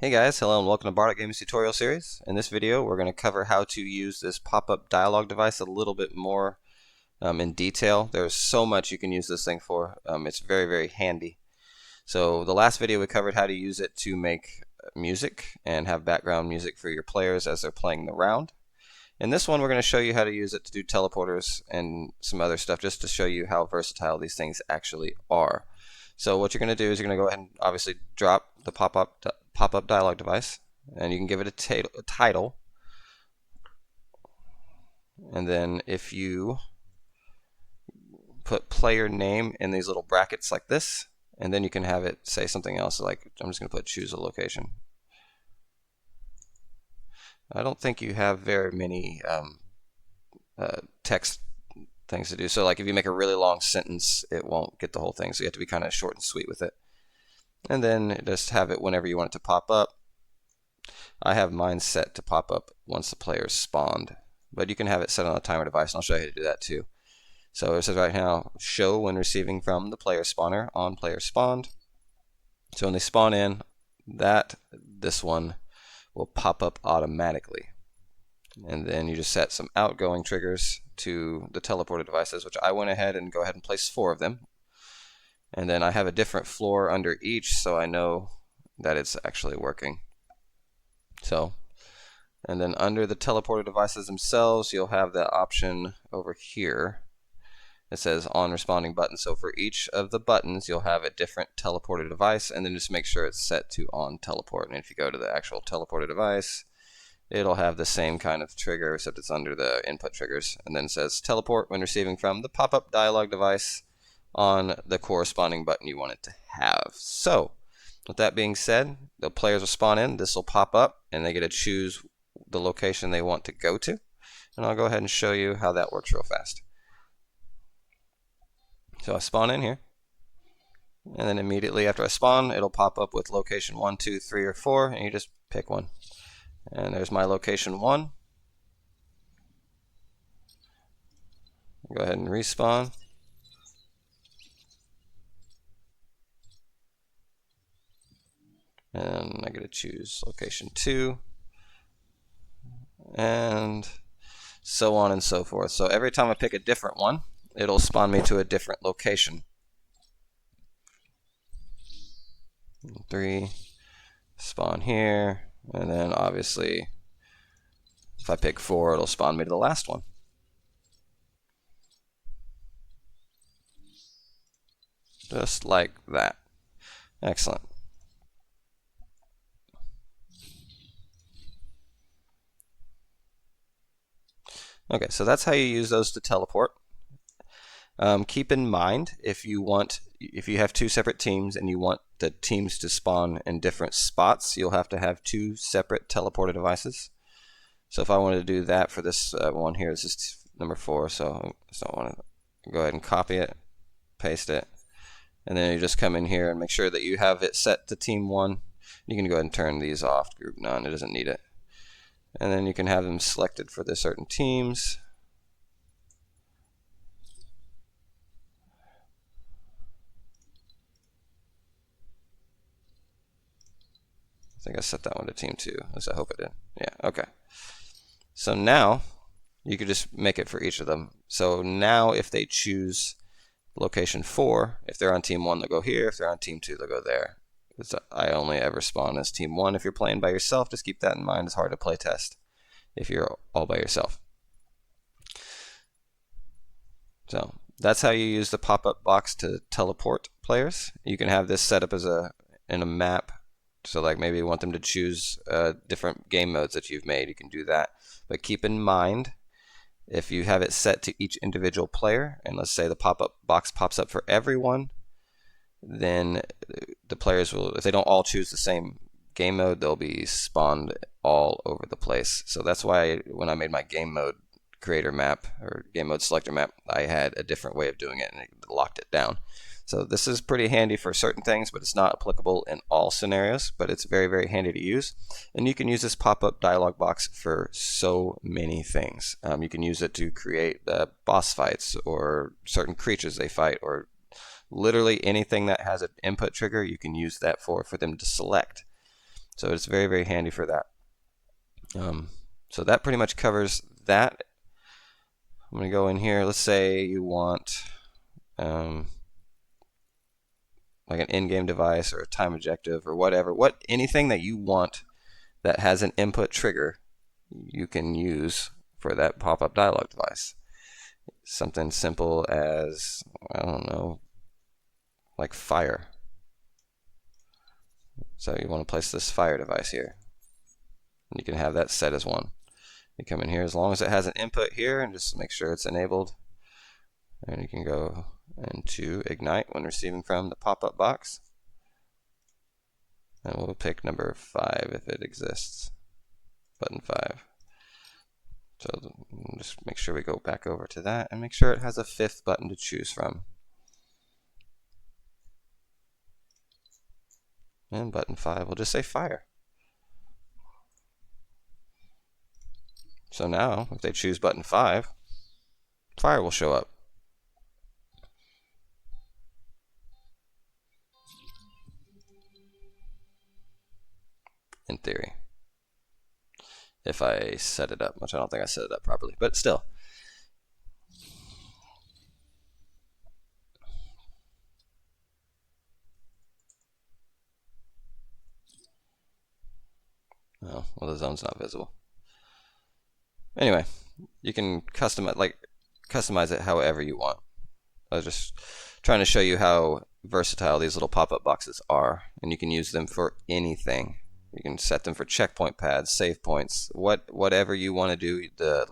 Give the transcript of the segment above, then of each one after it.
Hey guys, hello and welcome to Bardock Games tutorial series. In this video we're going to cover how to use this pop-up dialog device a little bit more in detail. There's so much you can use this thing for. It's very handy. So the last video we covered how to use it to make music and have background music for your players as they're playing the round. In this one we're going to show you how to use it to do teleporters and some other stuff just to show you how versatile these things actually are. So what you're going to do is you're going to go ahead and obviously drop the pop-up dialog device, and you can give it a title, and then if you put player name in these little brackets like this, and then you can have it say something else, like I'm just going to put choose a location. I don't think you have very many text things to do, so like if you make a really long sentence it won't get the whole thing, so you have to be kind of short and sweet with it. And then just have it whenever you want it to pop up. I have mine set to pop up once the player's spawned, but you can have it set on a timer device, and I'll show you how to do that too. So it says right now, show when receiving from the player spawner on player spawned. So when they spawn in, this one will pop up automatically. And then you just set some outgoing triggers to the teleported devices, which I went ahead and placed 4 of them. And then I have a different floor under each, so I know that it's actually working. So, and then under the teleporter devices themselves, you'll have that option over here. It says on responding button. So for each of the buttons, you'll have a different teleporter device, and then just make sure it's set to on teleport. And if you go to the actual teleporter device, it'll have the same kind of trigger, except it's under the input triggers. And then it says teleport when receiving from the pop-up dialog device on the corresponding button you want it to have. So with that being said, the players will spawn in, this will pop up, and they get to choose the location they want to go to. And I'll go ahead and show you how that works real fast. So I spawn in here, and then immediately after I spawn, it'll pop up with location 1, 2, 3, or 4, and you just pick one. And there's my location 1. Go ahead and respawn. And I get to choose location 2, and so on and so forth. So every time I pick a different one, it'll spawn me to a different location. 3, spawn here, and then obviously if I pick 4, it'll spawn me to the last one. Just like that. Excellent. Okay, so that's how you use those to teleport. Keep in mind, if you have 2 separate teams and you want the teams to spawn in different spots, you'll have to have 2 separate teleporter devices. So if I wanted to do that for this one here, this is number 4, so I just don't want to go ahead and copy it, paste it, and then you just come in here and make sure that you have it set to team 1. You can go ahead and turn these off, group none, it doesn't need it. And then you can have them selected for the certain teams. I think I set that one to team 2, at least I hope I did. Yeah, okay. So now you could just make it for each of them. So now if they choose location 4, if they're on team 1, they'll go here. If they're on team 2, they'll go there. I only ever spawn as team 1. If you're playing by yourself, just keep that in mind. It's hard to play test if you're all by yourself. So that's how you use the pop-up box to teleport players. You can have this set up as in a map. So like maybe you want them to choose different game modes that you've made, you can do that. But keep in mind, if you have it set to each individual player, and let's say the pop-up box pops up for everyone, then the players will, if they don't all choose the same game mode, they'll be spawned all over the place. So that's why when I made my game mode creator map or game mode selector map, I had a different way of doing it and it locked it down. So this is pretty handy for certain things, but it's not applicable in all scenarios, but it's very handy to use. And you can use this pop-up dialog box for so many things. You can use it to create boss fights or certain creatures they fight, or literally anything that has an input trigger, you can use that for them to select. So it's very, very handy for that. So that pretty much covers that. I'm going to go in here. Let's say you want like an in-game device or a time objective or whatever. Anything that you want that has an input trigger, you can use for that pop-up dialog device. Something simple as, I don't know, like fire. So you want to place this fire device here. And you can have that set as 1. You come in here, as long as it has an input here, and just make sure it's enabled. And you can go into Ignite when receiving from the pop-up box. And we'll pick number 5 if it exists. Button 5. So just make sure we go back over to that and make sure it has a 5th button to choose from. And button 5 will just say fire. So now, if they choose button 5, fire will show up. In theory. If I set it up, which I don't think I set it up properly, but still. Oh, well, the zone's not visible. Anyway, you can customize it however you want. I was just trying to show you how versatile these little pop-up boxes are, and you can use them for anything. You can set them for checkpoint pads, save points, whatever you want to do. The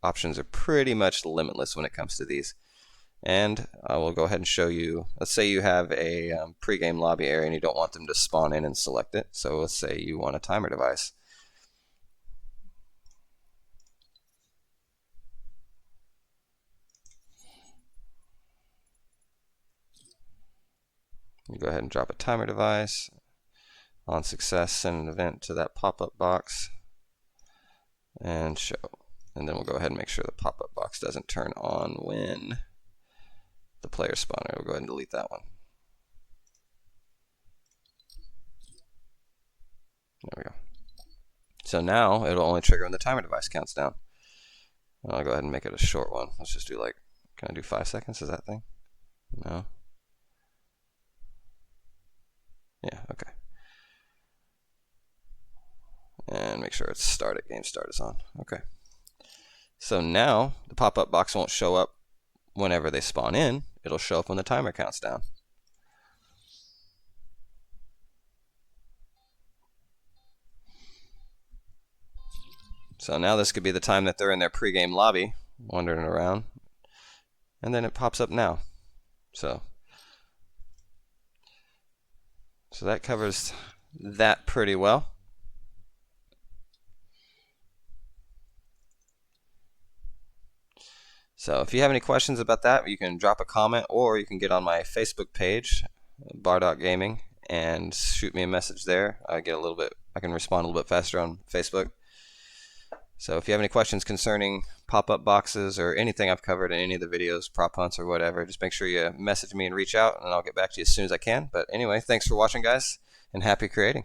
options are pretty much limitless when it comes to these. And I will go ahead and show you. Let's say you have a pregame lobby area and you don't want them to spawn in and select it. So let's say you want a timer device. You go ahead and drop a timer device. On success, send an event to that pop-up box and show. And then we'll go ahead and make sure the pop-up box doesn't turn on when the player spawner. We'll go ahead and delete that one. There we go. So now it'll only trigger when the timer device counts down. I'll go ahead and make it a short one. Let's just do can I do 5 seconds? Is that thing? No. Yeah, okay. And make sure it's start at game start is on. Okay. So now the pop-up box won't show up whenever they spawn in. It'll show up when the timer counts down. So now this could be the time that they're in their pregame lobby, wandering around, and then it pops up now. So that covers that pretty well. So if you have any questions about that, you can drop a comment, or you can get on my Facebook page, Bardock Gaming, and shoot me a message there. I can respond a little bit faster on Facebook. So if you have any questions concerning pop-up boxes or anything I've covered in any of the videos, prop hunts or whatever, just make sure you message me and reach out, and I'll get back to you as soon as I can. But anyway, thanks for watching, guys, and happy creating.